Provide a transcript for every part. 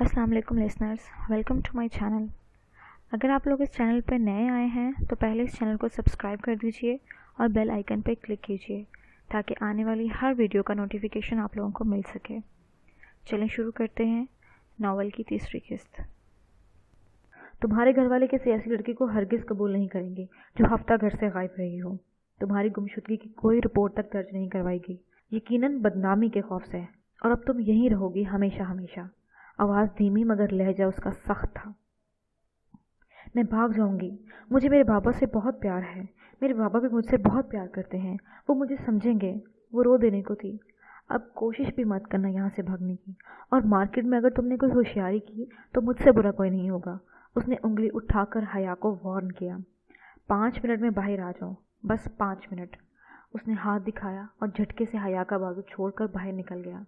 अस्सलाम वालेकुम listeners, welcome to my channel. अगर आप लोग इस चैनल पर नए आए हैं तो पहले इस चैनल को सब्सक्राइब कर दीजिए और बेल आइकन पर क्लिक कीजिए ताकि आने वाली हर वीडियो का नोटिफिकेशन आप लोगों को मिल सके। चलें शुरू करते हैं नावल की तीसरी किस्त। तुम्हारे घर वाले किसी ऐसी लड़की को हरगिज़ कबूल नहीं करेंगे जो हफ्ता घर से गायब रही हो। तुम्हारी गुमशुदगी की कोई रिपोर्ट तक दर्ज नहीं करवाएगी, यकीनन बदनामी के खौफ से। और अब तुम यहीं रहोगी हमेशा हमेशा। आवाज़ धीमी मगर लहजा उसका सख्त था। मैं भाग जाऊंगी। मुझे मेरे बाबा से बहुत प्यार है। मेरे बाबा भी मुझसे बहुत प्यार करते हैं। वो मुझे समझेंगे। वो रो देने को थी। अब कोशिश भी मत करना यहाँ से भागने की। और मार्केट में अगर तुमने कोई होशियारी की तो मुझसे बुरा कोई नहीं होगा। उसने उंगली उठाकर हया को वार्न किया। 5 मिनट में बाहर आ जाओ, बस 5 मिनट। उसने हाथ दिखाया और झटके से हया का बाजू छोड़कर बाहर निकल गया।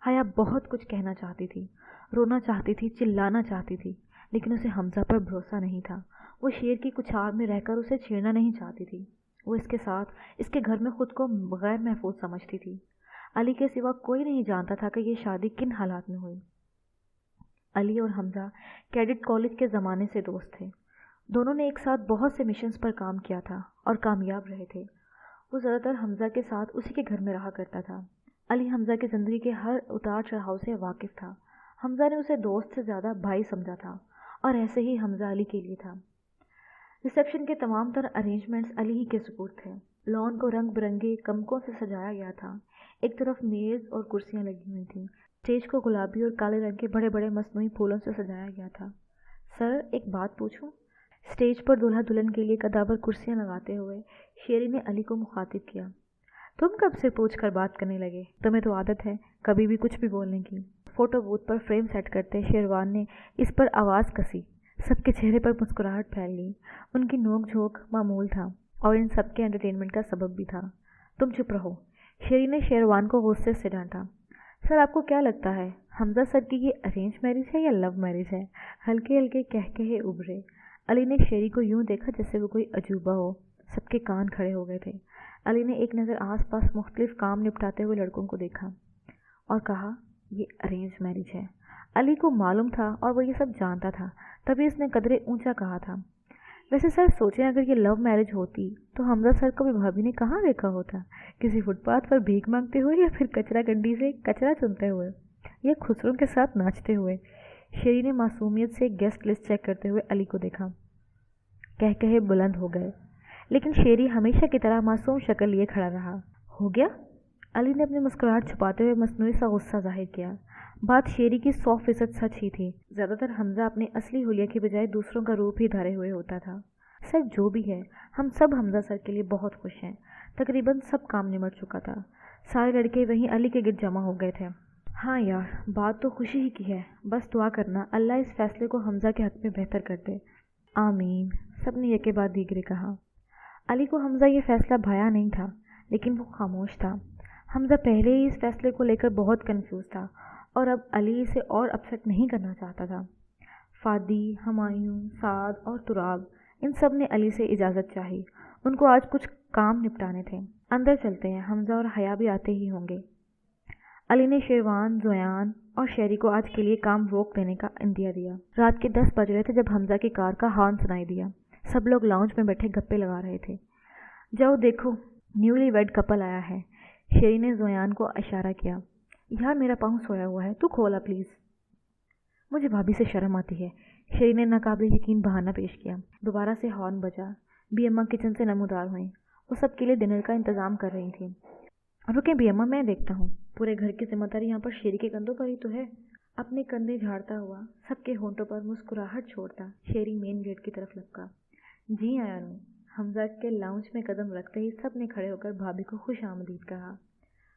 हया बहुत कुछ कहना चाहती थी, रोना चाहती थी, चिल्लाना चाहती थी, लेकिन उसे हमजा पर भरोसा नहीं था। वो शेर की कुछार में रहकर उसे छेड़ना नहीं चाहती थी। वो इसके साथ, इसके घर में खुद को गैर महफूज समझती थी। अली के सिवा कोई नहीं जानता था कि ये शादी किन हालात में हुई। अली और हमजा कैडेट कॉलेज के ज़माने से दोस्त थे। दोनों ने एक साथ बहुत से मिशंस पर काम किया था और कामयाब रहे थे। वो ज़्यादातर हमजा के साथ उसी के घर में रहा करता था। अली हमजा की ज़िंदगी के हर उतार चढ़ाव से वाकिफ़ था। हमजा ने उसे दोस्त से ज़्यादा भाई समझा था और ऐसे ही हमजा अली के लिए था। रिसेप्शन के तमाम तर अरेंजमेंट्स अली ही के सुपुर्द थे। लॉन को रंग बिरंगे कमकों से सजाया गया था। एक तरफ मेज़ और कुर्सियां लगी हुई थीं। स्टेज को गुलाबी और काले रंग के बड़े बड़े मसनूई फूलों से सजाया गया था। सर, एक बात पूछूं? स्टेज पर दूल्हा दुल्हन के लिए कदावर कुर्सियां लगाते हुए शेरी ने अली को मुखातिब किया। तुम कब से पूछ कर बात करने लगे? तुम्हें तो आदत है कभी भी कुछ भी बोलने की। फोटो बूथ पर फ्रेम सेट करते शेरवान ने इस पर आवाज़ कसी। सबके चेहरे पर मुस्कुराहट फैल गई। उनकी नोक झोंक मामूल था और इन सबके एंटरटेनमेंट का सबब भी था। तुम चुप रहो, शेरी ने शेरवान को गुस्से से डांटा। सर, आपको क्या लगता है हमजा सर की ये अरेंज मैरिज है या लव मैरिज है? हल्के हल्के कह कहे उभरे। अली ने शेरी को यूं देखा जैसे वो कोई अजूबा हो। सबके कान खड़े हो गए थे। अली ने एक नज़र आसपास मुख्तलिफ काम निपटाते हुए लड़कों को देखा और कहा, ये अरेंज मैरिज है। अली को मालूम था और वो ये सब जानता था, तभी उसने कदरे ऊंचा कहा था। वैसे सर, सोचें अगर ये लव मैरिज होती तो हमजा सर को भी भाभी ने कहाँ देखा होता? किसी फुटपाथ पर भीख मांगते हुए या फिर कचरा गड्डी से कचरा चुनते हुए या खुसरों के साथ नाचते हुए? शेरी ने मासूमियत से गेस्ट लिस्ट चेक करते हुए अली को देखा। कह कहे बुलंद हो गए, लेकिन शेरी हमेशा की तरह मासूम शक्ल लिए खड़ा रहा। हो गया? अली ने अपनी मुस्कुराहट छुपाते हुए मसनूई सा गुस्सा जाहिर किया। बात शेरी की 100% सच ही थी। ज़्यादातर हमजा अपने असली हुलिया की बजाय दूसरों का रूप ही धारे हुए होता था। सर, जो भी है, हम सब हमजा सर के लिए बहुत खुश हैं। तकरीबन सब काम निमट चुका था। सारे लड़के वहीं अली के गिर्द जमा हो गए थे। हाँ यार, बात तो खुशी ही की है। बस दुआ करना अल्लाह इस फैसले को हमजा के हक़ में बेहतर कर दे। आमीन, सबने एक के बाद दीगरे कहा। अली को हमजा ये फ़ैसला भाया नहीं था, लेकिन वो खामोश था। हमजा पहले ही इस फैसले को लेकर बहुत कंफ्यूज था और अब अली इसे और अपसेट नहीं करना चाहता था। फादी, हमायूं, साद और तुराब, इन सब ने अली से इजाज़त चाही। उनको आज कुछ काम निपटाने थे। अंदर चलते हैं, हमजा और हया भी आते ही होंगे। अली ने शेरवान, ज़ोयान और शेरी को आज के लिए काम रोक देने का इंदिया दिया। रात के 10 बज रहे थे जब हमजा की कार का हॉर्न सुनाई दिया। सब लोग लाउंज में बैठे गप्पे लगा रहे थे। जाओ देखो, न्यूली वेड कपल आया है। शेरी ने ज़ोयान को इशारा किया। यार, मेरा पाँव सोया हुआ है, तू खोला प्लीज़। मुझे भाभी से शर्म आती है, शेरी ने नाकाबिल यकीन बहाना पेश किया। दोबारा से हॉर्न बजा। बी अम्मा किचन से नमूदार हुई। वो सब के लिए डिनर का इंतज़ाम कर रही थी। रुकें बी अम्मा, मैं देखता हूँ। पूरे घर की जिम्मेदारी यहाँ पर शेरी के कंधों पर ही तो है। अपने कंधे झाड़ता हुआ सबके होंठों पर मुस्कुराहट छोड़ता शेरी मेन गेट की तरफ लपका। जी आया हूँ। हमजा के लाउंज में कदम रखते ही सब ने खड़े होकर भाभी को खुश आमदीद कहा।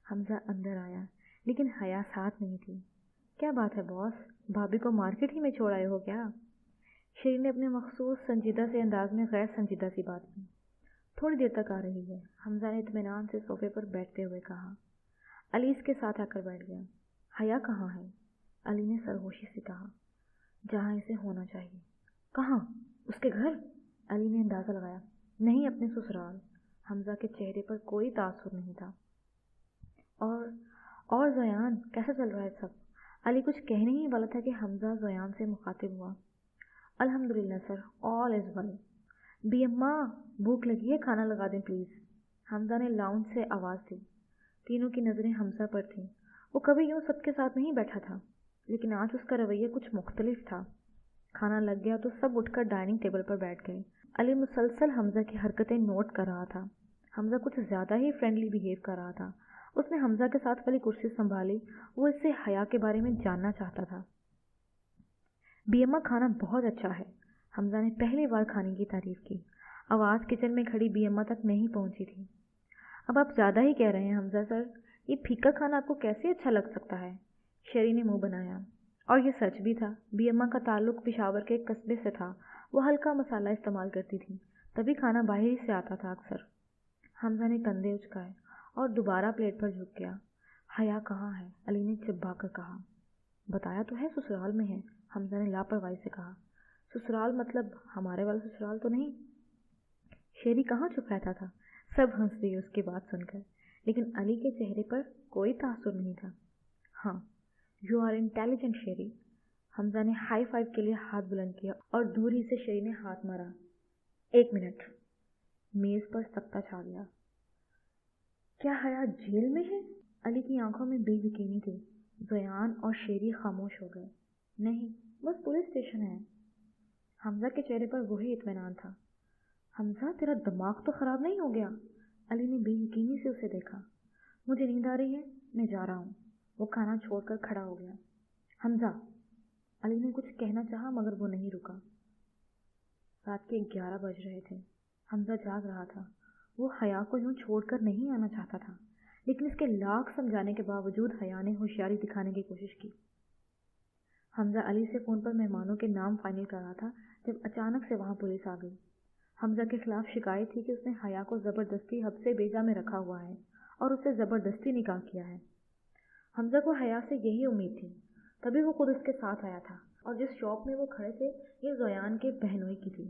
हमजा अंदर आया, लेकिन हया साथ नहीं थी। क्या बात है बॉस, भाभी को मार्केट ही में छोड़ आए हो क्या? शेरी ने अपने मखसूस संजीदा से अंदाज में गैर संजीदा सी बात की। थोड़ी देर तक आ रही है, हमजा ने इत्मीनान से सोफे पर बैठते हुए कहा। अली इसके साथ आकर बैठ गया। हया कहाँ है? अली ने सरगोशी से कहा। जहाँ इसे होना चाहिए। कहाँ? उसके घर? अली ने अंदाज़ा लगाया। नहीं, अपने ससुराल। हमजा के चेहरे पर कोई तासुर नहीं था। और ज़यान, कैसा चल रहा है सब? علی کچھ کہنے ہی والا تھا کہ حمزہ زیان سے مخاطب ہوا۔ الحمدللہ سر، آل از ویل۔ بی اماں بھوک لگی ہے، کھانا لگا دیں پلیز۔ حمزہ نے لاؤنج سے آواز دی۔ تینوں کی نظریں حمزہ پر تھیں۔ وہ کبھی یوں سب کے ساتھ نہیں بیٹھا تھا، لیکن آج اس کا رویہ کچھ مختلف تھا۔ کھانا لگ گیا تو سب اٹھ کر ڈائننگ ٹیبل پر بیٹھ گئے۔ علی مسلسل حمزہ کی حرکتیں نوٹ کر رہا تھا۔ حمزہ کچھ زیادہ ہی فرینڈلی بیہیو کر رہا تھا۔ اس نے حمزہ کے ساتھ والی کرسی سنبھالی۔ وہ اس سے حیا کے بارے میں جاننا چاہتا تھا۔ بی اماں کھانا بہت اچھا ہے، حمزہ نے پہلی بار کھانے کی تعریف کی۔ آواز کچن میں کھڑی بی اماں تک نہیں پہنچی تھی۔ اب آپ زیادہ ہی کہہ رہے ہیں حمزہ سر، یہ پھیکا کھانا آپ کو کیسے اچھا لگ سکتا ہے؟ شیری نے منہ بنایا۔ اور یہ سچ بھی تھا۔ بی اماں کا تعلق پشاور کے ایک قصبے سے تھا۔ وہ ہلکا مسالہ استعمال کرتی تھی، تبھی کھانا باہر ہی سے آتا تھا اکثر۔ حمزہ نے کندھے اچکائے اور دوبارہ پلیٹ پر جھک گیا۔ حیا کہاں ہے؟ علی نے چبا کر کہا۔ بتایا تو ہے سسرال میں ہے، حمزہ نے لاپرواہی سے کہا۔ سسرال مطلب ہمارے والا سسرال تو نہیں؟ شیری کہاں چھپ رہتا تھا؟ سب ہنس دیے اس کی بات سن کر، لیکن علی کے چہرے پر کوئی تاثر نہیں تھا۔ ہاں، یو آر انٹیلیجنٹ شیری۔ حمزہ نے ہائی فائیو کے لیے ہاتھ بلند کیا اور دور ہی سے شیری نے ہاتھ مارا۔ 1 منٹ۔ میز پر سکتہ چھا گیا۔ کیا حیا جیل میں ہے؟ علی کی آنکھوں میں بے یقینی تھی۔ زیان اور شیری خاموش ہو گئے۔ نہیں، بس پولیس اسٹیشن ہے۔ حمزہ کے چہرے پر وہی اطمینان تھا۔ حمزہ تیرا دماغ تو خراب نہیں ہو گیا؟ علی نے بے یقینی سے اسے دیکھا۔ مجھے نیند آ رہی ہے، میں جا رہا ہوں۔ وہ کھانا چھوڑ کر کھڑا ہو گیا۔ حمزہ، علی نے کچھ کہنا چاہا مگر وہ نہیں رکا۔ رات کے 11 بج رہے تھے۔ حمزہ جاگ رہا تھا۔ وہ حیا کو یوں چھوڑ کر نہیں آنا چاہتا تھا، لیکن اس کے لاکھ سمجھانے کے باوجود حیا نے ہوشیاری دکھانے کی کوشش کی۔ حمزہ علی سے فون پر مہمانوں کے نام فائنل کر رہا تھا جب اچانک سے وہاں پولیس آ گئی۔ حمزہ کے خلاف شکایت تھی کہ اس نے حیا کو زبردستی حبسِ بیجا میں رکھا ہوا ہے اور اسے زبردستی نکاح کیا ہے۔ حمزہ کو حیا سے یہی امید تھی، تبھی وہ خود اس کے ساتھ آیا تھا، اور جس شاپ میں وہ کھڑے تھے یہ زیان کے بہنوئی کی تھی۔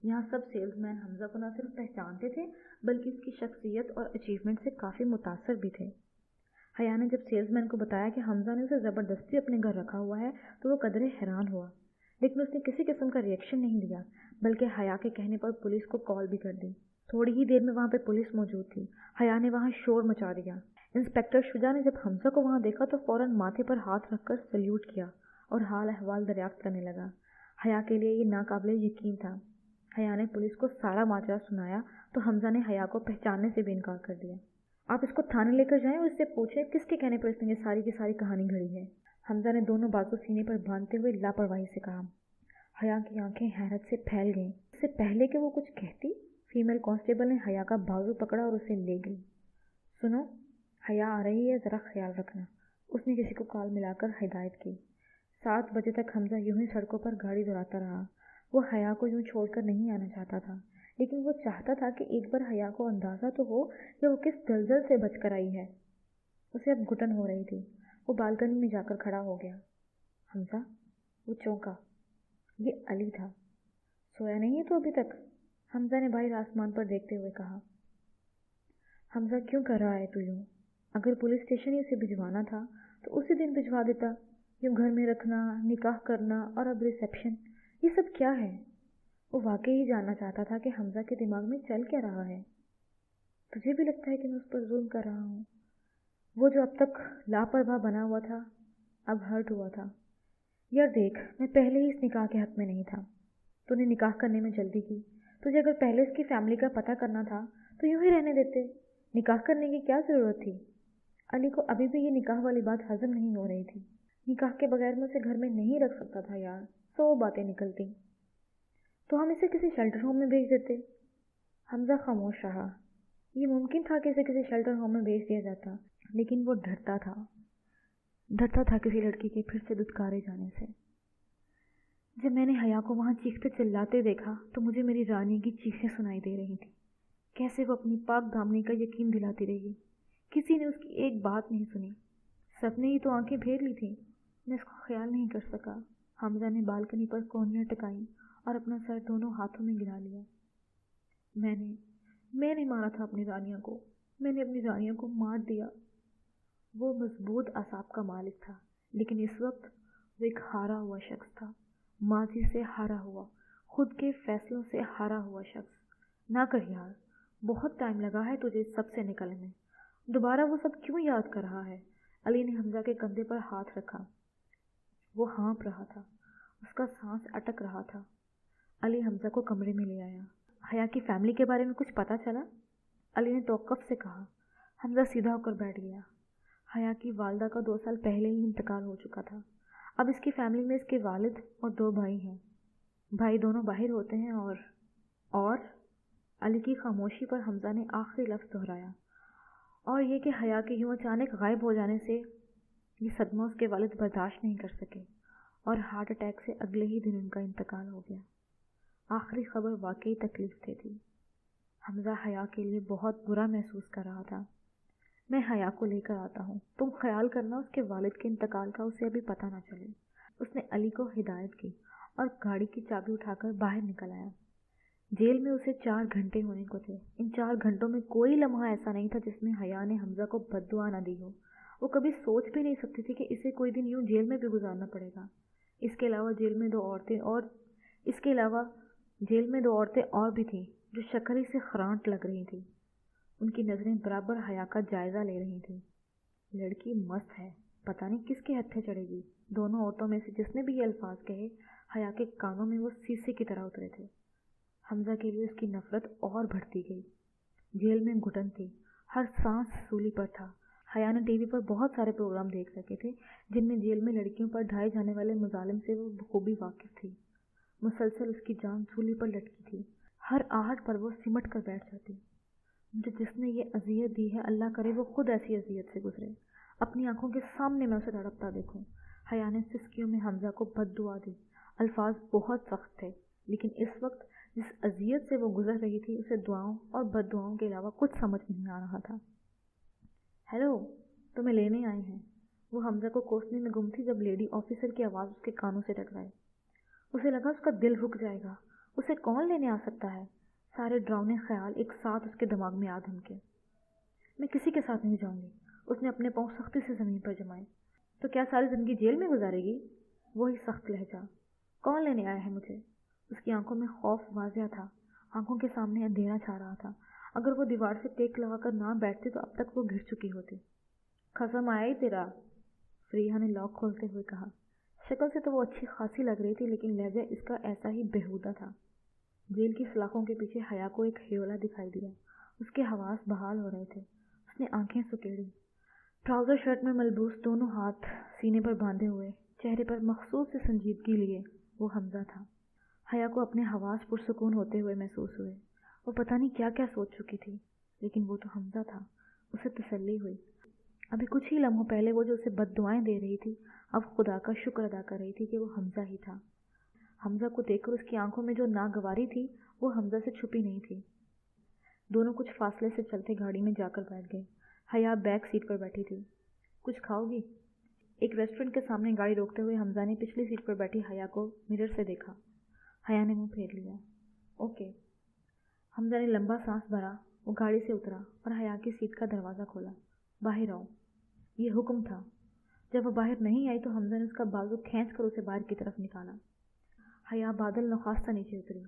یہاں سب سیلز مین حمزہ کو نہ صرف پہچانتے تھے بلکہ اس کی شخصیت اور اچیومنٹ سے کافی متاثر بھی تھے۔ حیا نے جب سیلز مین کو بتایا کہ حمزہ نے اسے زبردستی اپنے گھر رکھا ہوا ہے تو وہ قدرے حیران ہوا، لیکن اس نے کسی قسم کا ریئیکشن نہیں دیا، بلکہ حیا کے کہنے پر پولیس کو کال بھی کر دی۔ تھوڑی ہی دیر میں وہاں پہ پولیس موجود تھی۔ حیا نے وہاں شور مچا دیا۔ انسپکٹر شجاع نے جب حمزہ کو وہاں دیکھا تو فوراً ماتھے پر ہاتھ رکھ کر سلیوٹ کیا اور حال احوال دریافت کرنے لگا۔ حیا کے لیے یہ ناقابل یقین تھا۔ حیا نے پولیس کو سارا ماجرا سنایا تو حمزہ نے حیا کو پہچاننے سے بھی انکار کر دیا۔ آپ اس کو تھانے لے کر جائیں اور اس سے پوچھیں کس کے کہنے پر اس نے یہ ساری کی ساری کہانی گھڑی ہے۔ حمزہ نے دونوں بازو سینے پر باندھتے ہوئے لاپرواہی سے کہا۔ حیا کی آنکھیں حیرت سے پھیل گئیں۔ اس سے پہلے کہ وہ کچھ کہتی، فیمیل کانسٹیبل نے حیا کا بازو پکڑا اور اسے لے گئی۔ سنو، حیا آ رہی ہے، ذرا خیال رکھنا، اس نے کسی کو کال ملا کر ہدایت کی۔ 7 بجے تک حمزہ یوں ہی سڑکوں پر گاڑی دوڑاتا رہا۔ وہ حیا کو یوں چھوڑ کر نہیں آنا چاہتا تھا، لیکن وہ چاہتا تھا کہ ایک بار حیا کو اندازہ تو ہو کہ وہ کس دلدل سے بچ کر آئی ہے۔ اسے اب گھٹن ہو رہی تھی۔ وہ بالکنی میں جا کر کھڑا ہو گیا۔ حمزہ، وہ چونکا۔ یہ علی تھا۔ سویا نہیں ہے تو ابھی تک؟ حمزہ نے باہر آسمان پر دیکھتے ہوئے کہا۔ حمزہ، کیوں کر رہا ہے تو یوں؟ اگر پولیس اسٹیشن ہی اسے بھجوانا تھا تو اسی دن بھجوا دیتا۔ یوں گھر میں رکھنا، نکاح کرنا اور اب ریسیپشن، یہ سب کیا ہے؟ وہ واقعی ہی جاننا چاہتا تھا کہ حمزہ کے دماغ میں چل کیا رہا ہے۔ تجھے بھی لگتا ہے کہ میں اس پر ظلم کر رہا ہوں؟ وہ جو اب تک لاپرواہ بنا ہوا تھا اب ہرٹ ہوا تھا۔ یار دیکھ، میں پہلے ہی اس نکاح کے حق میں نہیں تھا۔ تو نے نکاح کرنے میں جلدی کی۔ تجھے اگر پہلے اس کی فیملی کا پتہ کرنا تھا تو یوں ہی رہنے دیتے۔ نکاح کرنے کی کیا ضرورت تھی؟ علی کو ابھی بھی یہ نکاح والی بات ہضم نہیں ہو رہی تھی۔ نکاح کے بغیر میں اسے گھر میں نہیں رکھ سکتا تھا یار، 100 باتیں نکلتی۔ تو ہم اسے کسی شیلٹر ہوم میں بھیج دیتے۔ حمزہ خاموش رہا۔ یہ ممکن تھا کہ اسے کسی شیلٹر ہوم میں بھیج دیا جاتا، لیکن وہ ڈرتا تھا کسی لڑکی کے پھر سے دھتکارے جانے سے۔ جب میں نے حیا کو وہاں چیختے چلاتے دیکھا تو مجھے میری رانی کی چیخیں سنائی دے رہی تھیں، کیسے وہ اپنی پاک دامنی کا یقین دلاتی رہی۔ کسی نے اس کی ایک بات نہیں سنی، سب نے ہی تو آنکھیں پھیر لی تھیں۔ میں اس کو خیال نہیں کر سکا۔ حمزہ نے بالکنی پر کونیاں ٹکائیں اور اپنا سر دونوں ہاتھوں میں گرا لیا۔ میں نے مارا تھا اپنی رانیہ کو، میں نے اپنی رانیہ کو مار دیا۔ وہ مضبوط اعصاب کا مالک تھا، लेकिन इस वक्त वो एक हारा हुआ शख्स था, माजी से हारा हुआ, खुद के फैसलों से हारा हुआ शख्स। ना कर यार, बहुत टाइम लगा है तुझे इस सब से निकलने में। दोबारा वो सब क्यों याद कर रहा है? अली ने हमजा के कंधे पर हाथ रखा। वो हाँप रहा था, उसका सांस अटक रहा था। अली हमजा को कमरे में ले आया। हया की फैमिली के बारे में कुछ पता चला? अली ने तौक़ुफ़ से कहा। हमजा सीधा होकर बैठ गया। हया की वालदा का 2 साल पहले ही इंतकाल हो चुका था। अब इसकी फैमिली में इसके वालिद और 2 भाई हैं। भाई दोनों बाहर होते हैं और अली की खामोशी पर हमजा ने आखिरी लफ्ज़ दोहराया। और ये कि हया के यूँ अचानक गायब हो जाने से ये सदमा उसके वालिद बर्दाश्त नहीं कर सके और हार्ट अटैक से अगले ही दिन उनका इंतकाल हो गया। आखिरी खबर वाकई तकलीफ दे थी। हमजा हया के लिए बहुत बुरा महसूस कर रहा था। मैं हया को लेकर आता हूँ, तुम ख्याल करना उसके वालिद के इंतकाल का उसे अभी पता ना चले। उसने अली को हिदायत की और गाड़ी की चाबी उठाकर बाहर निकल आया। जेल में उसे 4 घंटे होने को थे। इन 4 घंटों में कोई लम्हा ऐसा नहीं था जिसमें हया ने हमजा को बद्दुआ ना दी हो। वो कभी सोच भी नहीं सकती थी कि इसे कोई दिन यूं जेल में भी गुजारना पड़ेगा। इसके अलावा जेल में 2 औरतें और भी थीं जो शक्ल ही से खरांट लग रही थी। उनकी नज़रें बराबर हया का जायज़ा ले रही थीं। लड़की मस्त है, पता नहीं किसके हत्थे चढ़ेगी। दोनों औरतों में से जिसने भी ये अल्फाज कहे, हया के कानों में वो शीशे की तरह उतरे थे। हमजा के लिए उसकी नफरत और बढ़ती गई। जेल में घुटन थी, हर सांस सूली पर था। हया ने टीवी पर बहुत सारे प्रोग्राम देख रखे थे जिनमें जेल में लड़कियों पर ढाए जाने वाले मुजालिम से वो बखूबी वाकिफ थी। मुसलसल उसकी जान सूली पर लटकी थी। हर आहट पर वो सिमट कर बैठ जाती। मुझे जिसने ये अजियत दी है, अल्लाह करे वो खुद ऐसी अजियत से गुजरे। अपनी आंखों के सामने मैं उसे तड़पता देखूं। हया ने सिसकियों में हमजा को बद्दुआ दी। अल्फाज बहुत सख्त थे, लेकिन इस वक्त जिस अजियत से वो गुजर रही थी उसे दुआओं और बद्दुआओं के अलावा कुछ समझ नहीं आ रहा था। हेलो, तुम्हें लेने आए हैं। वो हमजा को कोसने में गुम थी जब लेडी ऑफिसर की आवाज़ उसके कानों से टकराई। उसे लगा उसका दिल रुक जाएगा। उसे कौन लेने आ सकता है? सारे डरावने ख्याल एक साथ उसके दिमाग में आ धमके। मैं किसी के साथ नहीं जाऊंगी। उसने अपने पाँव सख्ती से ज़मीन पर जमाए। तो क्या सारी ज़िंदगी जेल में गुजारेगी? वही सख्त लहजा। कौन लेने आया है मुझे? उसकी आंखों में खौफ वाज़िया था। आंखों के सामने अंधेरा छा रहा था। अगर वो दीवार से टेक लगाकर ना बैठती तो अब तक वो गिर चुकी होती। कसम आया ही तेरा, फरीहा ने लॉक खोलते हुए कहा। शक्ल से तो वो अच्छी खासी लग रही थी, लेकिन लहजा इसका ऐसा ही बेहुदा था। जेल की सलाखों के पीछे हया को एक हियोला दिखाई दिया। उसके हवास बहाल हो रहे थे। उसने आंखें सुकेड़ी। ट्राउज़र शर्ट में मलबूस, दोनों हाथ सीने पर बांधे हुए, चेहरे पर मखसूस से संजीदगी लिए वो हमजा था। हया को अपने हवास पुरसुकून होते हुए महसूस हुए। वो पता नहीं क्या क्या सोच चुकी थी, लेकिन वो तो हमजा था। उसे तसल्ली हुई। अभी कुछ ही लम्हों पहले वो जो उसे बद्दुआएं दे रही थी, अब खुदा का शुक्र अदा कर रही थी कि वो हमजा ही था। हमजा को देखकर उसकी आंखों में जो नागवारी थी वो हमजा से छुपी नहीं थी। दोनों कुछ फासले से चलते गाड़ी में जाकर बैठ गए। हया बैक सीट पर बैठी थी। कुछ खाओगी? एक रेस्टोरेंट के सामने गाड़ी रोकते हुए हमजा ने पिछली सीट पर बैठी हया को मिरर से देखा। हया ने मुंह फेर लिया। ओके। हमजा ने लंबा सांस भरा। वो गाड़ी से उतरा और हया की सीट का दरवाज़ा खोला। बाहर आओ, ये हुक्म था। जब वो बाहर नहीं आई तो हमजा ने उसका बाजू खींचकर उसे बाहर की तरफ निकाला। हया बादल नखास्ता नीचे उतरी।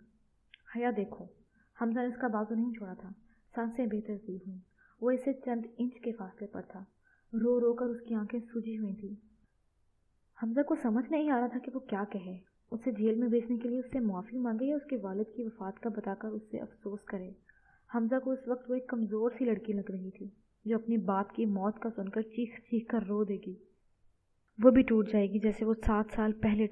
हया देखो, हमजा ने उसका बाजू नहीं छोड़ा था। सांसें बेतरतीब हुईं। वो इसे चंद इंच के फासले पर था। रो रो कर उसकी आंखें सूजी हुई थी। हमजा को समझ नहीं आ रहा था कि वो क्या कहे। उसे जेल में भेजने के लिए उससे माफ़ी मांगे या उसके वालिद की वफ़ात का बताकर उससे अफसोस करे। हमजा को उस वक्त वो एक कमज़ोर सी लड़की लग रही थी जो अपनी बाप की मौत का सुनकर चीख चीख कर रो देगी। वो भी टूट जाएगी जैसे वो 7 साल पहले